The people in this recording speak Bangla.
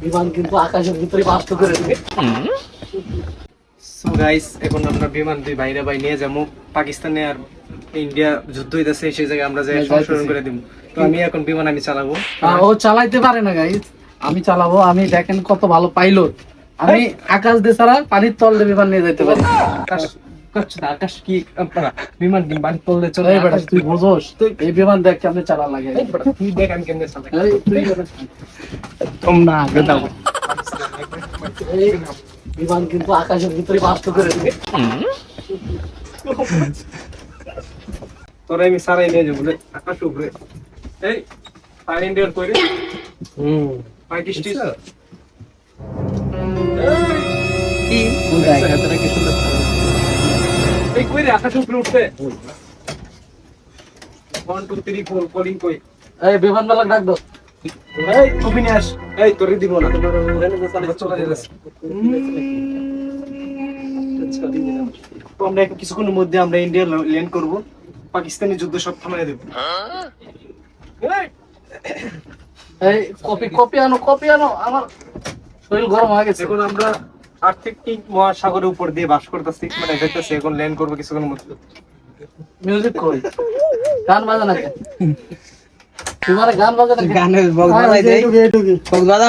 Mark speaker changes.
Speaker 1: বিমান কিন্তু আকাশের ভিতরে বাস্ত করে দিবে।
Speaker 2: সো গাইস, এখন আমরা বিমান দুই বাইরে বাই নিয়ে যাবো পাকিস্তানে আর ইন্ডিয়া যুদ্ধ হইতাছে, সেই জায়গায় আমরা যাই সংশোধন করে দিব। তো আমি এখন বিমান আমি চালাবো।
Speaker 1: ও চালাইতে পারে না গাইস, আমি চালাবো। আমি দেখেন কত ভালো পাইলট, আমি আকাশ দিয়ে ছাড়া পানির তল দিয়ে বিমান নিয়ে যেতে পারি।
Speaker 2: আকাশ কি আপনারা বিমান বাড়ি তললে চলে?
Speaker 1: এই বেটা তুই বোঝোস, এই বিমান দেখ কেমনে চালা লাগে।
Speaker 2: তুই দেখ আমি কেমনে চালাই।
Speaker 1: এই তুই
Speaker 2: তোমরা আগে দাও।
Speaker 1: এই বিমান কিন্তু আকাশের ভিতরে বাস্ত করে দিবে।
Speaker 2: তোরা আমি সারাই নিয়ে যাবো আকাশ উপরে। এই ফায়ার ইন্ডিয়ার কইরে পাকিস্তান
Speaker 1: কি
Speaker 2: এই কইরে আকাশ উপরে উঠছে। 1 2 3 4 কলিং কই।
Speaker 1: এই বিমান মালিক ডাক দাও।
Speaker 2: এই তুমি নিয়ে আস। এই তোরে দিব না, চলে যাচ্ছে। তো আমরা কিছুক্ষণের মধ্যে আমরা ইন্ডিয়া ল্যান্ড করব, পাকিস্তানি যুদ্ধ সব থামায় দেব।
Speaker 1: এই কপি আনো, আমার শরীর গরম হয়ে গেছে।
Speaker 2: এখন আমরা আর্কটিক মহাসাগরের উপর দিয়ে বাস করতেছি, মানে দেখতেছি। এখন ল্যান্ড করবো কিছুক্ষণের মধ্যে।
Speaker 1: মিউজিক কই, গান বাজা না কেন? তোমার গান বাজা না কেন?
Speaker 3: গানের বক্স বাজাই দেই।
Speaker 1: এইটুকু
Speaker 3: বক্স বাজা